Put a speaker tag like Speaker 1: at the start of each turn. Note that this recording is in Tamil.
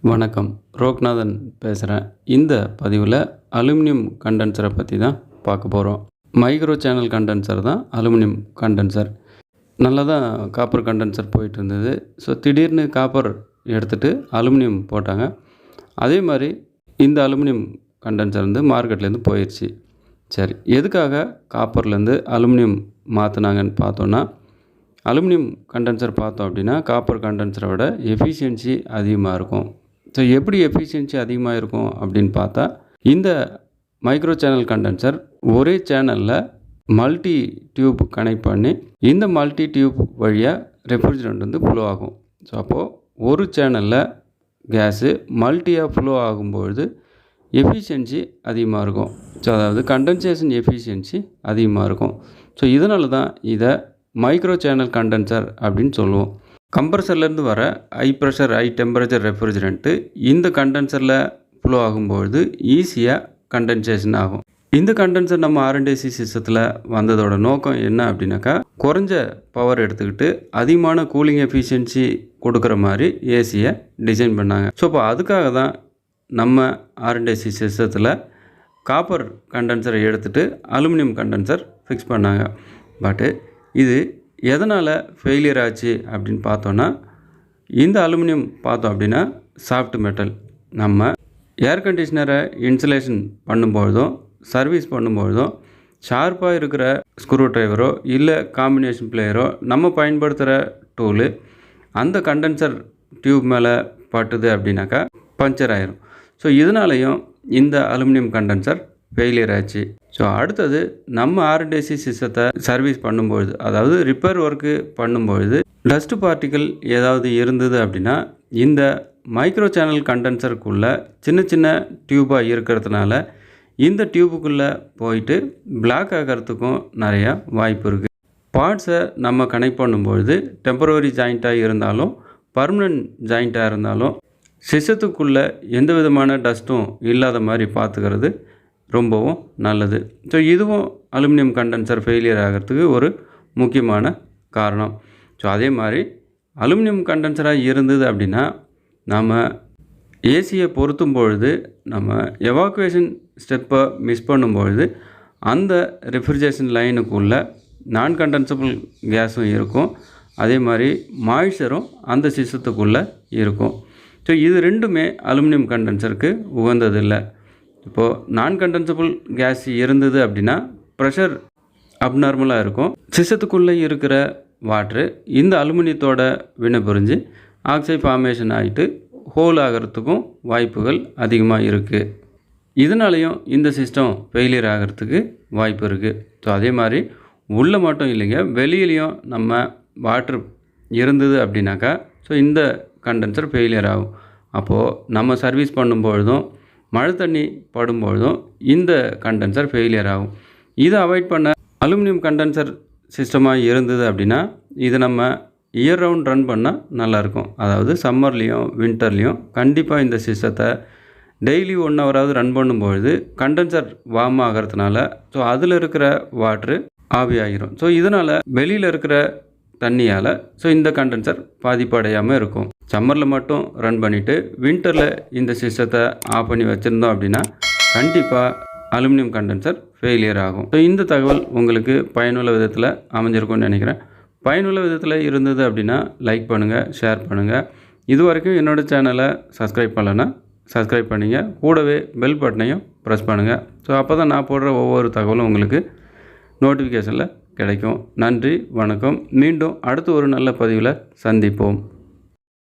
Speaker 1: வணக்கம், ரோக்நாதன் பேசுகிறேன். இந்த பதிவில் அலுமினியம் கண்டென்சரை பற்றி தான் பார்க்க போகிறோம். மைக்ரோ சேனல் கண்டென்சர் தான் அலுமினியம் கண்டென்சர். நல்லா தான் காப்பர் கண்டென்சர் போயிட்டு இருந்தது. ஸோ திடீர்னு காப்பர் எடுத்துகிட்டு அலுமினியம் போட்டாங்க. அதே மாதிரி இந்த அலுமினியம் கண்டென்சர் வந்து மார்க்கெட்லேருந்து போயிடுச்சு. சரி, எதுக்காக காப்பர்லேருந்து அலுமினியம் மாற்றினாங்கன்னு பார்த்தோன்னா, அலுமினியம் கண்டென்சர் பார்த்தோம் அப்படின்னா காப்பர் கண்டென்சரை விட எஃபிஷியன்சி அதிகமாக இருக்கும். ஸோ எப்படி எஃபிஷியன்சி அதிகமாக இருக்கும் அப்படின்னு பார்த்தா, இந்த மைக்ரோ சேனல் கண்டென்சர் ஒரே சேனலில் மல்டி டியூப் கனெக்ட் பண்ணி இந்த மல்டி டியூப் வழியாக ரெஃப்ரிஜரண்ட் வந்து ஃப்ளோ ஆகும். ஸோ அப்போது ஒரு சேனலில் கேஸு மல்டியாக ஃப்ளோ ஆகும்பொழுது எஃபிஷியன்சி அதிகமாக இருக்கும். ஸோ அதாவது கண்டென்சேஷன் எஃபிஷியன்சி அதிகமாக இருக்கும். ஸோ இதனால தான் இதை மைக்ரோ சேனல் கண்டென்சர் அப்படின்னு சொல்லுவோம். கம்ப்ரஸர்லேருந்து வர high pressure high temperature refrigerant இந்த கண்டென்சரில் ஃப்ளோ ஆகும்பொழுது ஈஸியாக கண்டென்சேஷன் ஆகும். இந்த கண்டென்சர் நம்ம R&AC சிஸ்டத்தில் வந்ததோட நோக்கம் என்ன அப்படின்னாக்கா, குறைஞ்ச பவர் எடுத்துக்கிட்டு அதிகமான கூலிங் எஃபிஷியன்சி கொடுக்குற மாதிரி ஏசியை டிசைன் பண்ணாங்க. ஸோ இப்போ அதுக்காக தான் நம்ம R&AC சிஸ்டத்தில் காப்பர் கண்டென்சரை எடுத்துகிட்டு அலுமினியம் கண்டென்சர் ஃபிக்ஸ் பண்ணாங்க. பட்டு இது எதனால் ஃபெயிலியர் ஆச்சு அப்படின்னு பார்த்தோன்னா, இந்த அலுமினியம் பார்த்தோம் அப்படின்னா சாஃப்ட் மெட்டல். நம்ம ஏர் கண்டிஷ்னரை இன்சுலேஷன் பண்ணும்பொழுதும் சர்வீஸ் பண்ணும்பொழுதும் ஷார்ப்பாக இருக்கிற ஸ்க்ரூ ட்ரைவரோ இல்லை காம்பினேஷன் பிளேயரோ நம்ம பயன்படுத்துகிற டூலு அந்த கண்டென்சர் டியூப் மேலே பட்டுது அப்படின்னாக்கா பஞ்சர் ஆயிரும். ஸோ இதனாலையும் இந்த அலுமினியம் கண்டென்சர் ஃபெயிலியர் ஆச்சு. ஸோ அடுத்தது நம்ம R&AC சிஸ்டத்தை சர்வீஸ் பண்ணும்பொழுது, அதாவது ரிப்பேர் ஒர்க்கு பண்ணும்பொழுது டஸ்ட்டு பார்ட்டிக்கல் ஏதாவது இருந்தது அப்படின்னா இந்த மைக்ரோ சேனல் கண்டென்சருக்குள்ளே சின்ன சின்ன டியூப்பாக இருக்கிறதுனால இந்த டியூபுக்குள்ளே போயிட்டு பிளாக் ஆகிறதுக்கும் நிறையா வாய்ப்பு இருக்குது. பார்ட்ஸை நம்ம கனெக்ட் பண்ணும்பொழுது டெம்பரவரி ஜாயிண்ட்டாக இருந்தாலும் பர்மனன்ட் ஜாயிண்ட்டாக இருந்தாலும் சிஸ்டத்துக்குள்ளே எந்த விதமான டஸ்ட்டும் இல்லாத மாதிரி பார்த்துக்கிறது ரொம்பவும் நல்லது. ஸோ இதுவும் அலுமினியம் கண்டென்சர் ஃபெயிலியர் ஆகிறதுக்கு ஒரு முக்கியமான காரணம். ஸோ அதே மாதிரி அலுமினியம் கண்டென்சராக இருந்தது அப்படின்னா நம்ம ஏசியை பொருத்தும் பொழுது நம்ம எவாக்குவேஷன் ஸ்டெப்பை மிஸ் பண்ணும்பொழுது அந்த ரெஃப்ரிஜரேஷன் லைனுக்குள்ளே நான் கண்டென்சபிள் கேஸும் இருக்கும், அதே மாதிரி மாய்ச்சரும் அந்த சிஸ்டத்துக்குள்ளே இருக்கும். ஸோ இது ரெண்டுமே அலுமினியம் கண்டென்சருக்கு உகந்ததில்லை. இப்போது நான் கண்டென்சபிள் கேஸ் இருந்தது அப்படின்னா ப்ரெஷர் அப்நார்மலாக இருக்கும். சிஸ்டத்துக்குள்ளே இருக்கிற வாட்ரு இந்த அலுமினியத்தோட வினைபுரிஞ்சு ஆக்சைடு ஃபார்மேஷன் ஆகிட்டு ஹோல் ஆகிறதுக்கும் வாய்ப்புகள் அதிகமாக இருக்குது. இதனாலையும் இந்த சிஸ்டம் ஃபெயிலியர் ஆகிறதுக்கு வாய்ப்பு இருக்குது. ஸோ அதே மாதிரி உள்ளே மட்டும் இல்லைங்க, வெளியிலையும் நம்ம வாட்ரு இருந்தது அப்படின்னாக்கா ஸோ இந்த கண்டென்சர் ஃபெயிலியர் ஆகும். அப்போது நம்ம சர்வீஸ் பண்ணும்பொழுதும் மழை தண்ணி படும்பொழுதும் இந்த கண்டென்சர் ஃபெயிலியர் ஆகும். இதை அவாய்ட் பண்ண அலுமினியம் கண்டென்சர் சிஸ்டமாக இருந்தது அப்படின்னா இது நம்ம இயர் ரவுண்ட் ரன் பண்ணால் நல்லாயிருக்கும். அதாவது சம்மர்லேயும் வின்டர்லேயும் கண்டிப்பாக இந்த சிஸ்டத்தை டெய்லி 1 ஹவராவது ரன் பண்ணும்பொழுது கண்டென்சர் வார்ம் ஆகிறதுனால ஸோ அதில் இருக்கிற வாட்ரு ஆவியாகிரும். ஸோ இதனால் வெளியில் இருக்கிற தண்ணியால் ஸோ இந்த கண்டென்சர் பாதிப்படையாமல் இருக்கும். சம்மரில் மட்டும் ரன் பண்ணிவிட்டு வின்டரில் இந்த சிஸ்டத்தை ஆஃப் பண்ணி வச்சுருந்தோம் அப்படின்னா கண்டிப்பாக அலுமினியம் கண்டென்சர் ஃபெயிலியர் ஆகும். ஸோ இந்த தகவல் உங்களுக்கு பயனுள்ள விதத்தில் அமைஞ்சிருக்கும்னு நினைக்கிறேன். பயனுள்ள விதத்தில் இருந்தது அப்படின்னா லைக் பண்ணுங்கள், ஷேர் பண்ணுங்கள். இது வரைக்கும் என்னோடய சேனலை சப்ஸ்கிரைப் பண்ணலைன்னா சப்ஸ்கிரைப் பண்ணிங்க, கூடவே பெல் பட்டனையும் ப்ரெஸ் பண்ணுங்கள். ஸோ அப்போ தான் நான் போடுற ஒவ்வொரு தகவலும் உங்களுக்கு நோட்டிஃபிகேஷனில் கிடைக்கும். நன்றி, வணக்கம். மீண்டும் அடுத்து ஒரு நல்ல பதிவில் சந்திப்போம்.